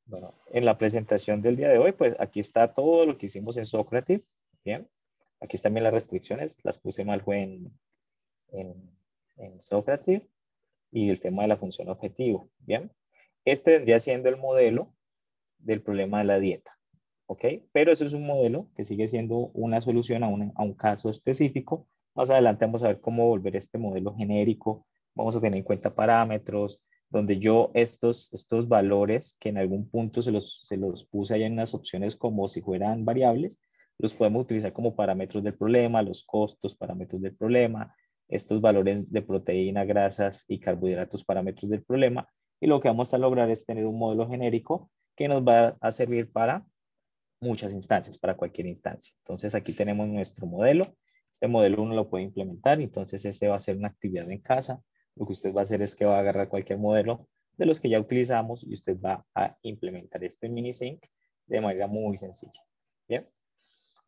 Bueno, en la presentación del día de hoy, pues aquí está todo lo que hicimos en Socrative. Bien, aquí están bien las restricciones, las puse mal fue en, en Socrative y el tema de la función objetivo. Bien, este vendría siendo el modelo del problema de la dieta. ¿Ok? Pero eso es un modelo que sigue siendo una solución a un caso específico. Más adelante vamos a ver cómo volver este modelo genérico. Vamos a tener en cuenta parámetros, donde yo estos valores que en algún punto se los puse ahí en unas opciones como si fueran variables, los podemos utilizar como parámetros del problema, los costos, parámetros del problema, estos valores de proteína, grasas y carbohidratos, parámetros del problema. Y lo que vamos a lograr es tener un modelo genérico que nos va a servir para muchas instancias, para cualquier instancia. Entonces aquí tenemos nuestro modelo. Este modelo uno lo puede implementar, entonces este va a ser una actividad en casa. Lo que usted va a hacer es que va a agarrar cualquier modelo de los que ya utilizamos y usted va a implementar este mini-sync de manera muy sencilla. Bien,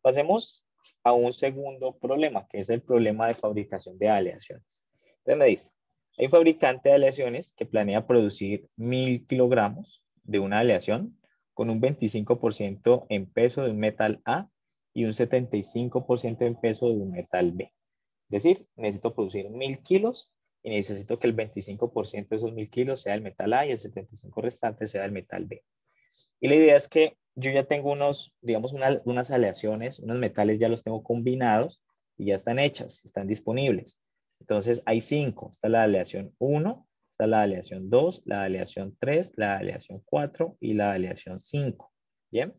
pasemos a un segundo problema, que es el problema de fabricación de aleaciones. Entonces me dice, hay un fabricante de aleaciones que planea producir 1000 kilogramos de una aleación con un 25% en peso de un metal A y un 75% en peso de un metal B. Es decir, necesito producir 1000 kilos y necesito que el 25% de esos 1000 kilos sea el metal A y el 75% restante sea el metal B. Y la idea es que yo ya tengo unos, digamos, unas aleaciones, unos metales ya los tengo combinados y ya están hechas, están disponibles. Entonces hay 5. Está la aleación 1, está la aleación 2, la aleación 3, la aleación 4 y la aleación 5. Bien.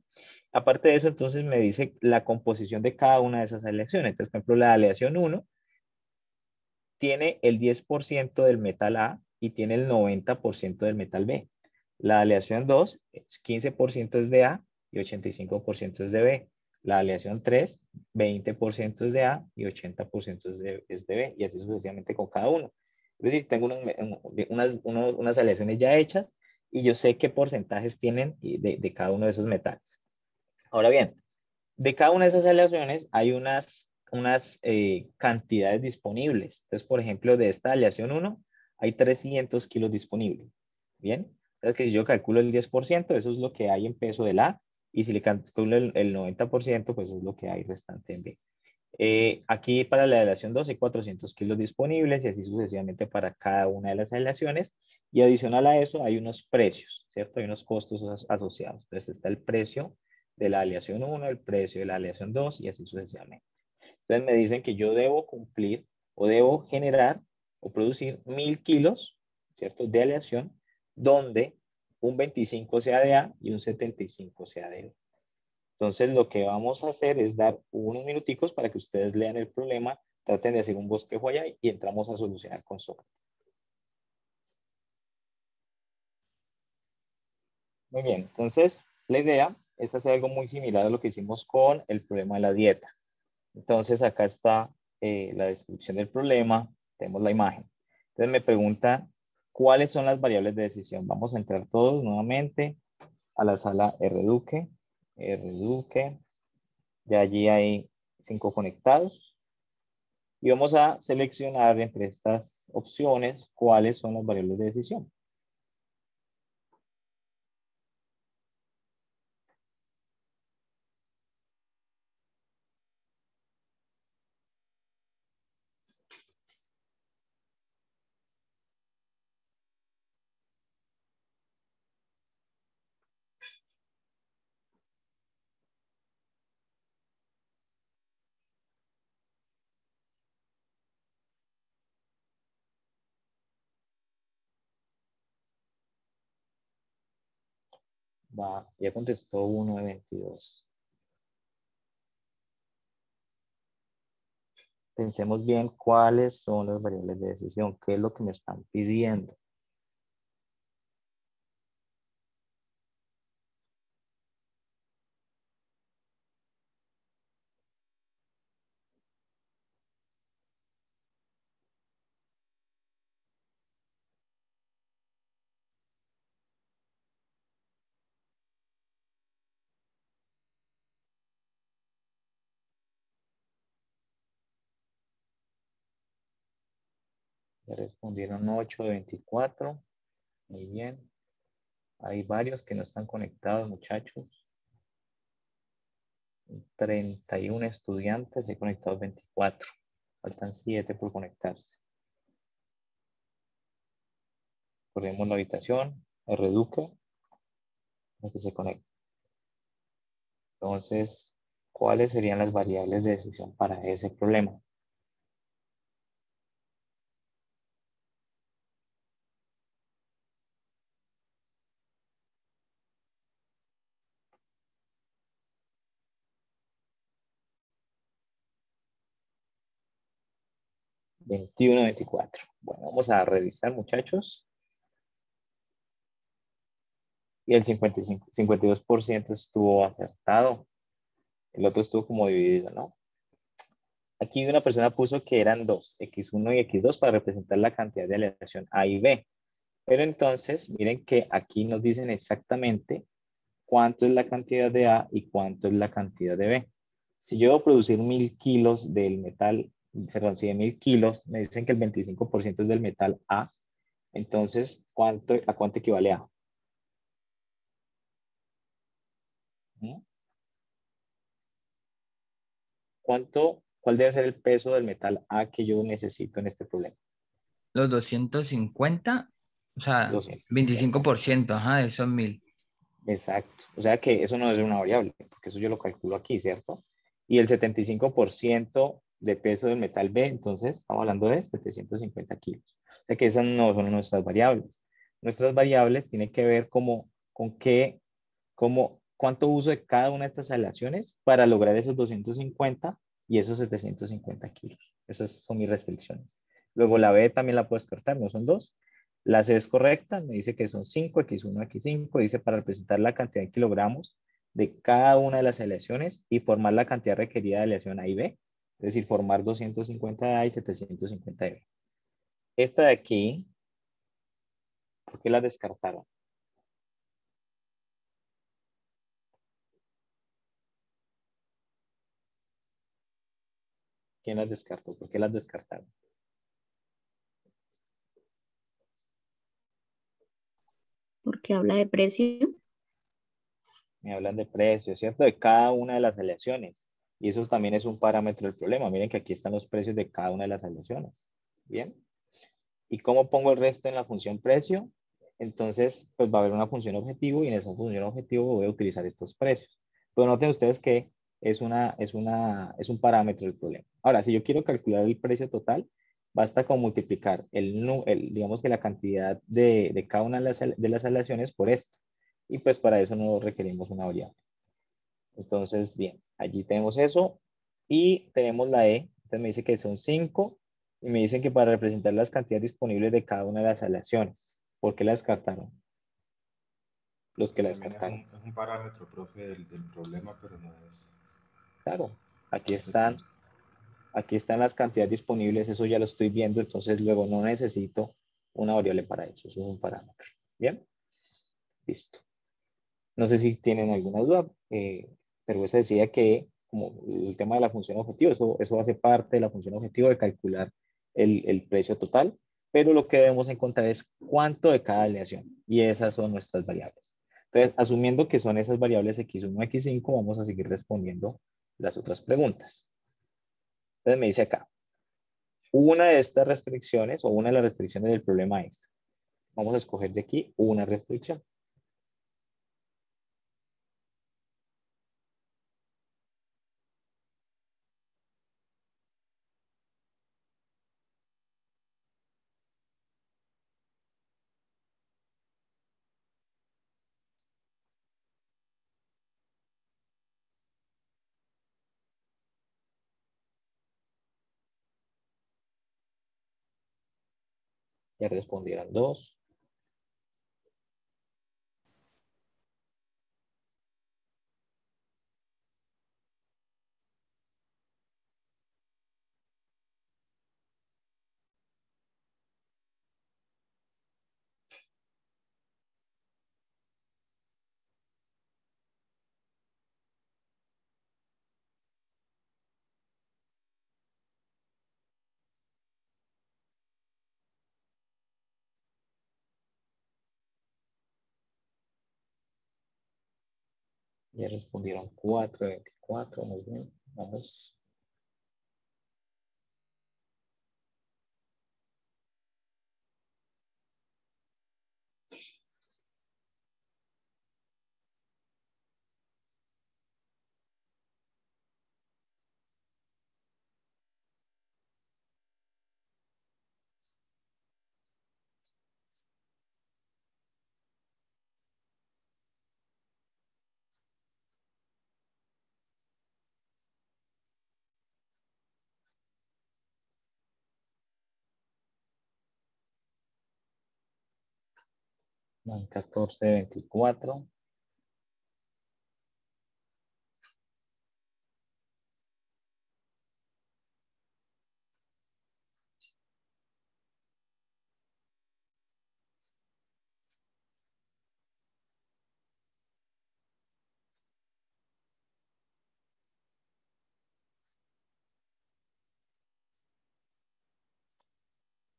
Aparte de eso, entonces me dice la composición de cada una de esas aleaciones. Entonces, por ejemplo, la aleación 1 tiene el 10% del metal A y tiene el 90% del metal B. La aleación 2, 15% es de A y 85% es de B. La aleación 3, 20% es de A y 80% es de B. Y así sucesivamente con cada uno. Es decir, tengo unas aleaciones ya hechas y yo sé qué porcentajes tienen de cada uno de esos metales. Ahora bien, de cada una de esas aleaciones hay unas cantidades disponibles. Entonces, por ejemplo, de esta aleación 1 hay 300 kilos disponibles. Bien, entonces que si yo calculo el 10%, eso es lo que hay en peso del A, y si le calculo el 90%, pues es lo que hay restante en B. Aquí para la aleación 2 hay 400 kilos disponibles y así sucesivamente para cada una de las aleaciones. Y adicional a eso hay unos precios, ¿cierto? Hay unos costos asociados. Entonces está el precio de la aleación 1, el precio de la aleación 2 y así sucesivamente. Entonces me dicen que yo debo cumplir o debo generar o producir 1000 kilos, ¿cierto? De aleación, donde un 25 sea de A y un 75 sea de B. Entonces lo que vamos a hacer es dar unos minuticos para que ustedes lean el problema, traten de hacer un bosquejo allá y entramos a solucionar con Sócrates. Muy bien, entonces la idea es hacer algo muy similar a lo que hicimos con el problema de la dieta. Entonces acá está la descripción del problema, tenemos la imagen. Entonces me pregunta cuáles son las variables de decisión. Vamos a entrar todos nuevamente a la sala RDuque, RDuque, ya allí hay 5 conectados y vamos a seleccionar entre estas opciones cuáles son las variables de decisión. Va, ya contestó uno de 22. Pensemos bien cuáles son las variables de decisión, qué es lo que me están pidiendo. Me respondieron 8 de 24. Muy bien. Hay varios que no están conectados, muchachos. 31 estudiantes y conectados 24. Faltan 7 por conectarse. Corremos la habitación, Reduque, para que se conecte. Entonces, ¿cuáles serían las variables de decisión para ese problema? Veintiuno, 24. Bueno, vamos a revisar, muchachos. Y el 52% estuvo acertado. El otro estuvo como dividido, ¿no? Aquí una persona puso que eran dos, X1 y X2, para representar la cantidad de aleación A y B. Pero entonces, miren que aquí nos dicen exactamente cuánto es la cantidad de A y cuánto es la cantidad de B. Si yo debo producir 1000 kilos del metal, perdón, si de 1000 kilos me dicen que el 25% es del metal A, entonces, ¿a cuánto equivale A? ¿Mm? ¿Cuál debe ser el peso del metal A que yo necesito en este problema? Los 250, o sea, 250. 25%, ajá, de esos 1000. Exacto. O sea que eso no es una variable, porque eso yo lo calculo aquí, ¿cierto? Y el 75% de peso del metal B, entonces estamos hablando de 750 kilos. O sea que esas no son nuestras variables. Nuestras variables tienen que ver con cuánto uso de cada una de estas aleaciones para lograr esos 250 y esos 750 kilos. Esas son mis restricciones. Luego la B también la puedo descartar, no son dos. La C es correcta, me dice que son 5, X1, X5, dice para representar la cantidad en kilogramos de cada una de las aleaciones y formar la cantidad requerida de aleación A y B, es decir, formar 250 A y 750 B. Esta de aquí, ¿por qué la descartaron? ¿Quién las descartó? ¿Por qué las descartaron? Porque habla de precio. Me hablan de precios, ¿cierto? De cada una de las aleaciones. Y eso también es un parámetro del problema. Miren que aquí están los precios de cada una de las aleaciones. Bien. ¿Y cómo pongo el resto en la función precio? Entonces, pues va a haber una función objetivo y en esa función objetivo voy a utilizar estos precios. Pero noten ustedes que es un parámetro del problema. Ahora, si yo quiero calcular el precio total, basta con multiplicar digamos que la cantidad de cada una de las aleaciones por esto. Y pues para eso no requerimos una variable. Entonces, bien, allí tenemos eso y tenemos la E. Entonces me dice que son 5 y me dicen que para representar las cantidades disponibles de cada una de las aleaciones. ¿Por qué la descartaron? Los que Porque la también descartaron. es un parámetro, profe, del problema, pero no es. Claro, aquí No se cuenta. están, aquí están las cantidades disponibles, eso ya lo estoy viendo, entonces luego no necesito una variable para eso es un parámetro. Bien, listo. No sé si tienen alguna duda, pero esa decía que como el tema de la función objetivo, eso hace parte de la función objetivo de calcular el precio total, pero lo que debemos encontrar es cuánto de cada aleación y esas son nuestras variables. Entonces, asumiendo que son esas variables X1, X5, vamos a seguir respondiendo las otras preguntas. Entonces me dice acá, una de estas restricciones o una de las restricciones del problema es, vamos a escoger de aquí una restricción. Ya respondieron dos. Ya respondieron 4 de 24, muy bien. Vamos. Van 14 de 24.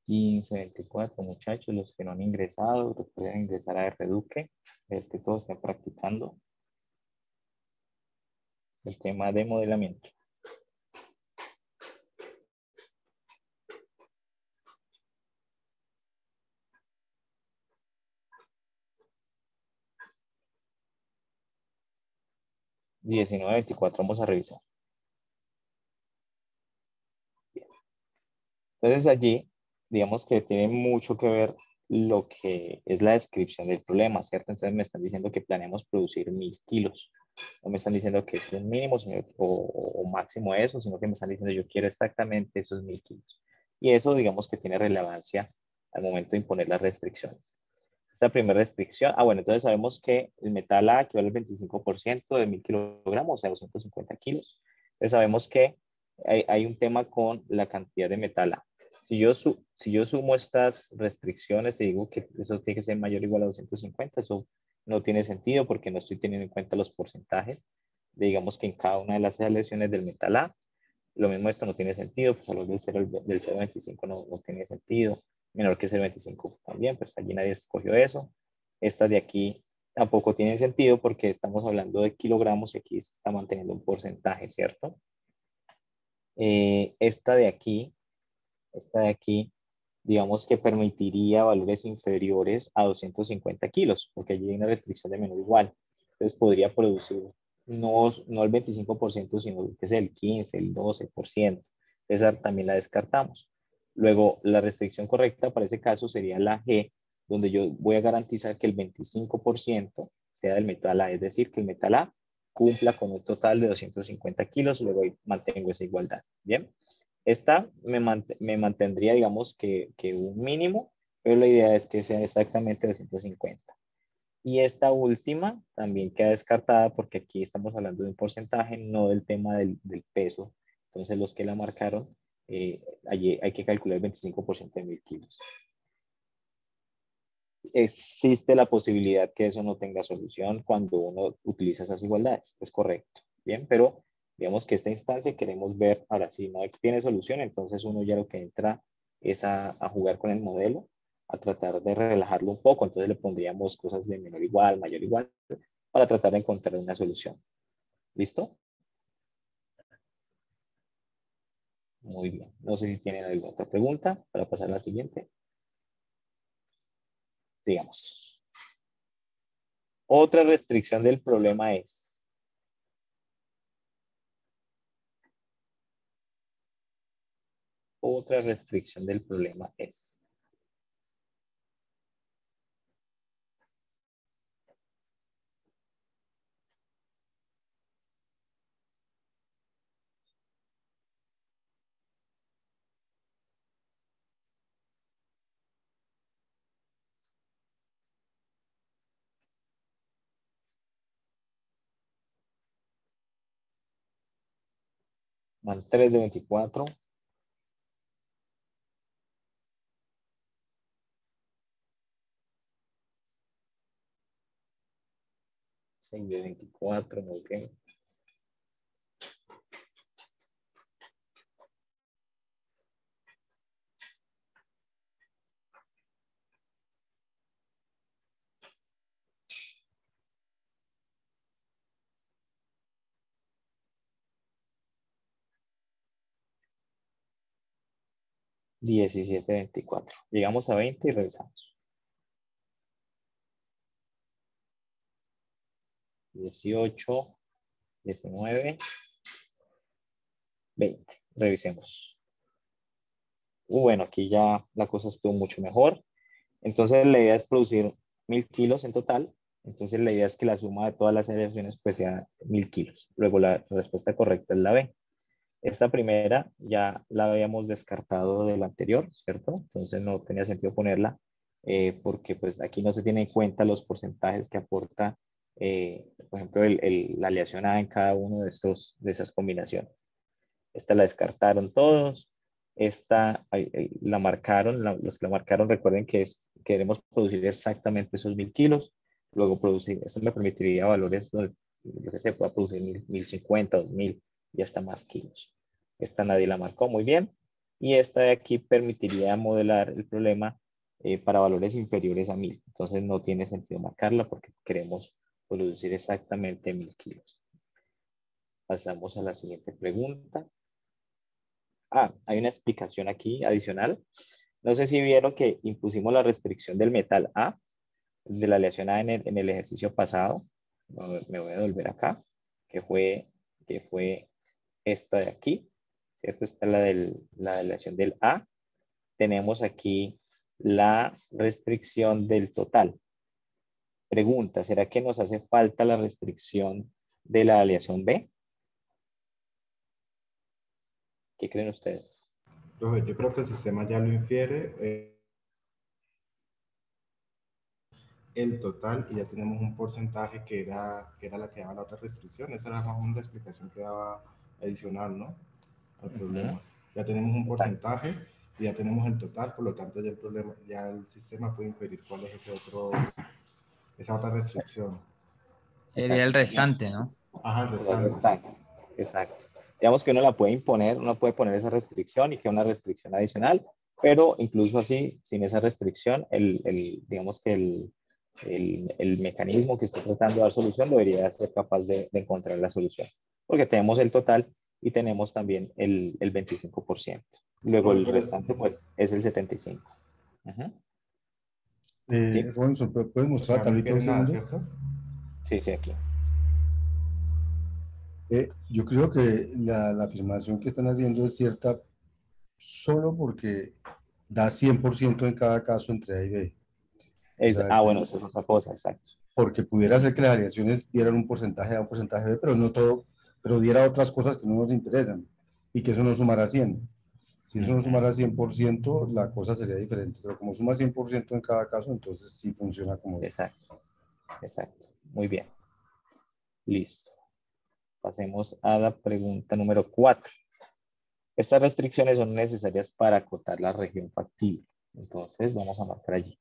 Quince, 24, muchachos, los que no han ingresado, pueden ingresar a Reduque. Es que todos están practicando el tema de modelamiento. Diecinueve, 24, vamos a revisar. Bien. Entonces allí, digamos que tiene mucho que ver lo que es la descripción del problema, ¿cierto? Entonces me están diciendo que planeamos producir 1000 kilos. No me están diciendo que es un mínimo o máximo eso, sino que me están diciendo yo quiero exactamente esos 1000 kilos. Y eso digamos que tiene relevancia al momento de imponer las restricciones. Esta primera restricción, bueno, entonces sabemos que el metal A equivale al 25% de 1000 kilogramos, o sea, 250 kilos. Entonces sabemos que hay un tema con la cantidad de metal A. Si yo sumo estas restricciones y digo que eso tiene que ser mayor o igual a 250, eso no tiene sentido porque no estoy teniendo en cuenta los porcentajes. Digamos que en cada una de las aleaciones del metal A, lo mismo esto no tiene sentido, pues a los del 0,25 no tiene sentido, menor que 0,25 también, pues allí nadie escogió eso. Estas de aquí tampoco tienen sentido porque estamos hablando de kilogramos y aquí se está manteniendo un porcentaje, ¿cierto? Esta de aquí, digamos que permitiría valores inferiores a 250 kilos, porque allí hay una restricción de menor igual. Entonces podría producir no el 25%, sino que es el 15, el 12%. Esa también la descartamos. Luego, la restricción correcta para ese caso sería la G, donde yo voy a garantizar que el 25% sea del metal A, es decir, que el metal A cumpla con un total de 250 kilos, luego mantengo esa igualdad. Bien. Esta me mantendría, digamos, que un mínimo, pero la idea es que sea exactamente 250. Y esta última también queda descartada porque aquí estamos hablando de un porcentaje, no del tema del peso. Entonces, los que la marcaron, allí hay que calcular el 25% de 1000 kilos. Existe la posibilidad que eso no tenga solución cuando uno utiliza esas igualdades. Es correcto. Bien, pero digamos que esta instancia queremos ver, ahora si no tiene solución, entonces uno ya lo que entra es a jugar con el modelo, a tratar de relajarlo un poco, entonces le pondríamos cosas de menor igual, mayor igual, para tratar de encontrar una solución. ¿Listo? Muy bien. No sé si tienen alguna otra pregunta para pasar a la siguiente. Sigamos. Otra restricción del problema es otra restricción del problema es van 3 de 24. 6 de 24, muy bien. 17.24. Llegamos a 20 y revisamos. 18, 19, 20. Revisemos. Bueno, aquí ya la cosa estuvo mucho mejor. Entonces la idea es producir 1000 kilos en total. Entonces la idea es que la suma de todas las aleaciones pues sea 1000 kilos. Luego la respuesta correcta es la B. Esta primera ya la habíamos descartado de la anterior, ¿cierto? Entonces no tenía sentido ponerla porque pues aquí no se tienen en cuenta los porcentajes que aporta, por ejemplo, la aleación A en cada uno de esas combinaciones. Esta la descartaron todos. Esta la marcaron, los que la marcaron recuerden que queremos producir exactamente esos 1000 kilos. Luego producir, eso me permitiría valores donde yo que sé, pueda producir 1050, 2000 y hasta más kilos. Esta nadie la marcó muy bien. Y esta de aquí permitiría modelar el problema para valores inferiores a 1000. Entonces no tiene sentido marcarla porque queremos producir exactamente 1000 kilos. Pasamos a la siguiente pregunta. Hay una explicación aquí adicional. No sé si vieron que impusimos la restricción del metal A, de la aleación A en el ejercicio pasado. Me voy a volver acá, que fue esta de aquí, ¿cierto? Esta es la aleación del A. Tenemos aquí la restricción del total. Pregunta, ¿será que nos hace falta la restricción de la aleación B? ¿Qué creen ustedes? Yo creo que el sistema ya lo infiere el total y ya tenemos un porcentaje que era la que daba la otra restricción. Esa era más o menos la explicación que daba adicional, ¿no? Al problema. Ya tenemos un porcentaje y ya tenemos el total, por lo tanto ya el problema, ya el sistema puede inferir cuál es esa otra restricción. Sería el restante, ¿no? Ajá, el restante. Exacto. Digamos que uno la puede imponer, uno puede poner esa restricción y que una restricción adicional, pero incluso así, sin esa restricción, digamos que el mecanismo que está tratando de dar solución debería ser capaz de encontrar la solución, porque tenemos el total y tenemos también el 25%. Luego el restante, pues, es el 75%. ¿Sí? Robinson, ¿puedes O mostrar sea, la no tablita un infiere nada, segundo? ¿cierto? Sí, sí, aquí. Yo creo que la afirmación que están haciendo es cierta solo porque da 100% en cada caso entre A y B. O sea, Bueno, eso es otra cosa, exacto. porque pudiera ser que las variaciones dieran un porcentaje A, un porcentaje B, pero no todo, pero diera otras cosas que no nos interesan y que eso no sumara 100. Si eso no sumara 100%, la cosa sería diferente, pero como suma 100% en cada caso, entonces sí funciona como es. Exacto, exacto. Muy bien. Listo. Pasemos a la pregunta número 4. Estas restricciones son necesarias para acotar la región factible. Entonces, vamos a marcar allí.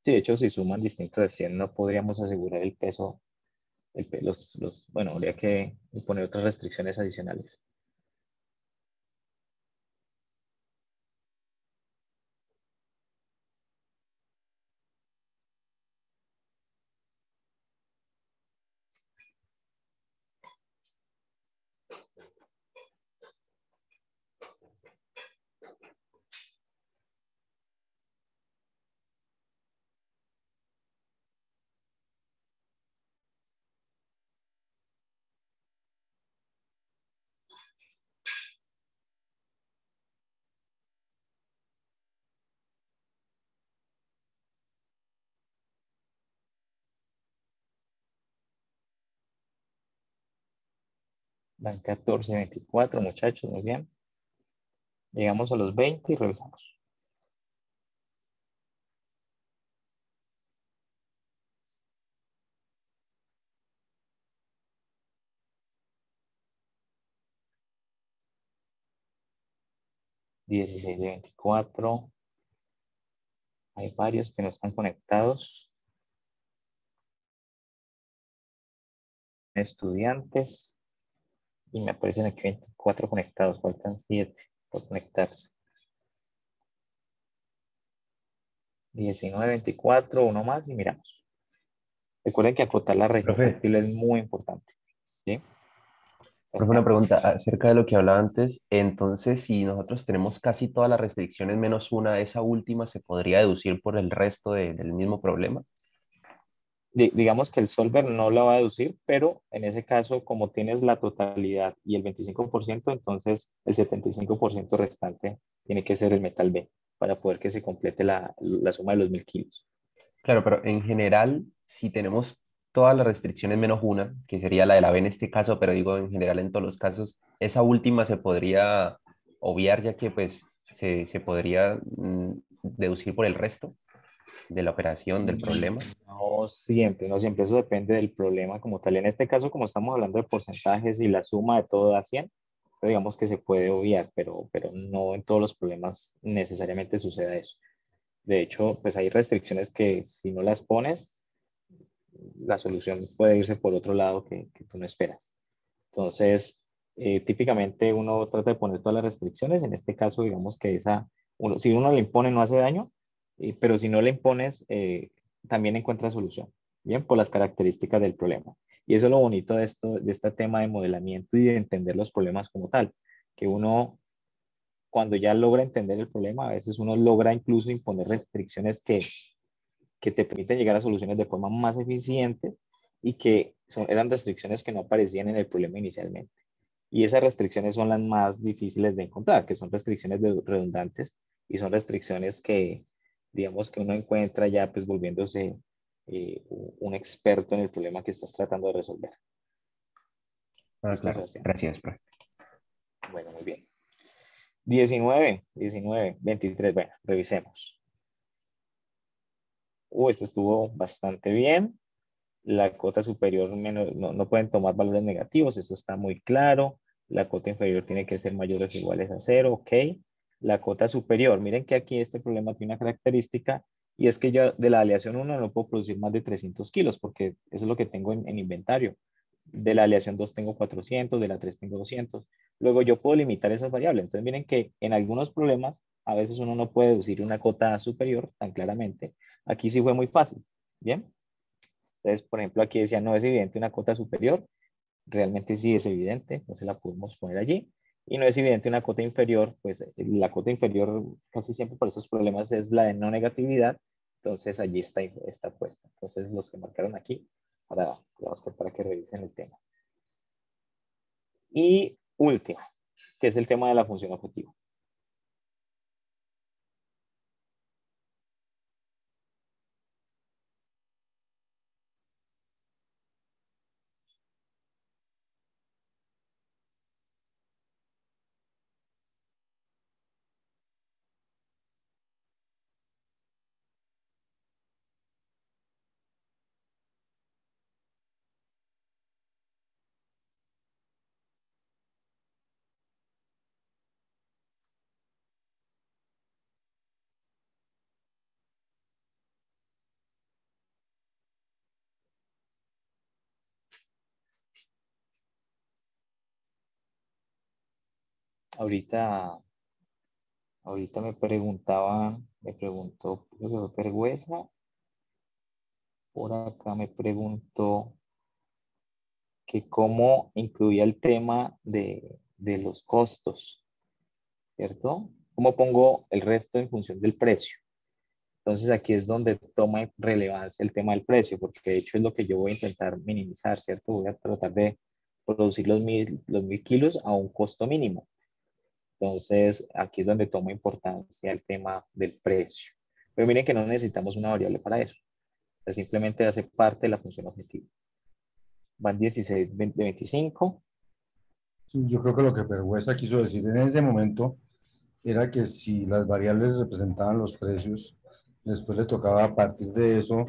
Sí, de hecho, si suman distintos de 100, no podríamos asegurar el peso. Bueno, habría que poner otras restricciones adicionales. Dan 14, 24, muchachos, muy bien. Llegamos a los 20 y revisamos. $16 de 24. Hay varios que no están conectados. Estudiantes. Y me aparecen aquí 24 conectados, faltan 7 por conectarse. 19, 24, uno más y miramos. Recuerden que acotar la región Profe. flexible es muy importante. ¿Sí? Profe, una pregunta acerca de lo que hablaba antes. Entonces, si nosotros tenemos casi todas las restricciones menos una, esa última se podría deducir por el resto del mismo problema. Digamos que el solver no la va a deducir, pero en ese caso, como tienes la totalidad y el 25%, entonces el 75% restante tiene que ser el metal B para poder que se complete la suma de los 1000 kilos. Claro, pero en general, si tenemos todas las restricciones menos una, que sería la de la B en este caso, pero digo en general en todos los casos, esa última se podría obviar ya que pues se podría deducir por el resto de la operación, del problema. No siempre, no siempre. Eso depende del problema como tal. En este caso, como estamos hablando de porcentajes y la suma de todo da 100, pues digamos que se puede obviar, pero no en todos los problemas necesariamente suceda eso. De hecho, pues hay restricciones que si no las pones, la solución puede irse por otro lado que tú no esperas. Entonces, típicamente uno trata de poner todas las restricciones. En este caso, digamos que si uno le impone no hace daño, pero si no le impones, también encuentra solución, ¿bien? Por las características del problema. Y eso es lo bonito de este tema de modelamiento y de entender los problemas como tal, que uno, cuando ya logra entender el problema, a veces uno logra incluso imponer restricciones que te permiten llegar a soluciones de forma más eficiente y que eran restricciones que no aparecían en el problema inicialmente. Y esas restricciones son las más difíciles de encontrar, que son restricciones redundantes y son restricciones que, digamos, que uno encuentra ya pues volviéndose un experto en el problema que estás tratando de resolver. Ah, ¿Listo, claro. Sebastián? Gracias, profe. Bueno, muy bien. 19, 23, bueno, revisemos. Esto estuvo bastante bien. La cota superior no pueden tomar valores negativos, eso está muy claro. La cota inferior tiene que ser mayores o iguales a 0, ok. La cota superior, miren que aquí este problema tiene una característica y es que yo de la aleación 1 no puedo producir más de 300 kilos porque eso es lo que tengo en inventario. De la aleación 2 tengo 400, de la 3 tengo 200. Luego yo puedo limitar esas variables. Entonces miren que en algunos problemas a veces uno no puede deducir una cota superior tan claramente. Aquí sí fue muy fácil, ¿bien? Entonces, por ejemplo, aquí decía, no es evidente una cota superior. Realmente sí es evidente, entonces la podemos poner allí. Y no es evidente una cota inferior, pues la cota inferior casi siempre por esos problemas es la de no negatividad. Entonces allí está puesta. Entonces los que marcaron aquí, para que revisen el tema. Y última, que es el tema de la función objetiva. Ahorita me preguntó, creo que fue Pergüesa. Por acá me preguntó que cómo incluía el tema de los costos, ¿cierto? ¿Cómo pongo el resto en función del precio? Entonces aquí es donde toma relevancia el tema del precio, porque de hecho es lo que yo voy a intentar minimizar, ¿cierto? Voy a tratar de producir los 1000 kilos a un costo mínimo. Entonces aquí es donde toma importancia el tema del precio. Pero miren que no necesitamos una variable para eso. O sea, simplemente hace parte de la función objetiva. Van 16 de 25. Sí, yo creo que lo que Pergüesa quiso decir en ese momento era que si las variables representaban los precios, después le tocaba a partir de eso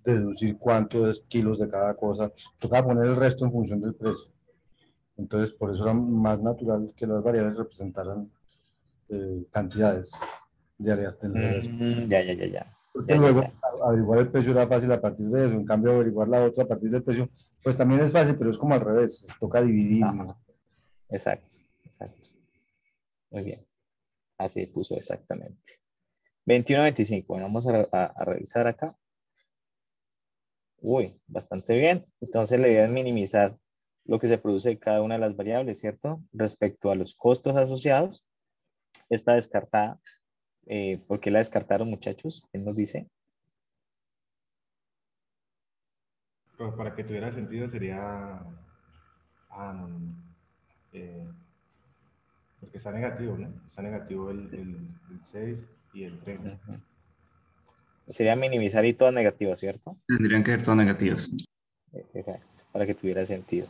deducir cuántos kilos de cada cosa, tocaba poner el resto en función del precio. Entonces, por eso era más natural que las variables representaran cantidades de áreas. Ya. Porque luego averiguar el precio era fácil a partir de eso, en cambio averiguar la otra a partir del precio, pues también es fácil, pero es como al revés, toca dividir. Ajá. Exacto, exacto. Muy bien. Así puso exactamente. 21-25. Bueno, vamos a revisar acá. Uy, bastante bien. Entonces la idea es minimizar lo que se produce de cada una de las variables, ¿cierto? Respecto a los costos asociados. Está descartada. ¿Por qué la descartaron, muchachos? ¿Quién nos dice? Pues para que tuviera sentido sería... Ah, no, no, no. Porque está negativo, ¿no? Está negativo el 6 y el 30. Ujú. Sería minimizar y todas negativas, ¿cierto? Tendrían que ser todas negativas. Exacto, para que tuviera sentido.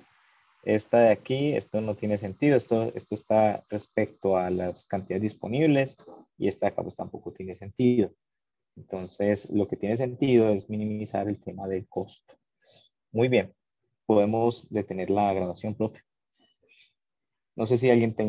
Esta de aquí, esto no tiene sentido, esto está respecto a las cantidades disponibles y esta acá pues tampoco tiene sentido. Entonces, lo que tiene sentido es minimizar el tema del costo. Muy bien, podemos detener la grabación, profe. No sé si alguien tenga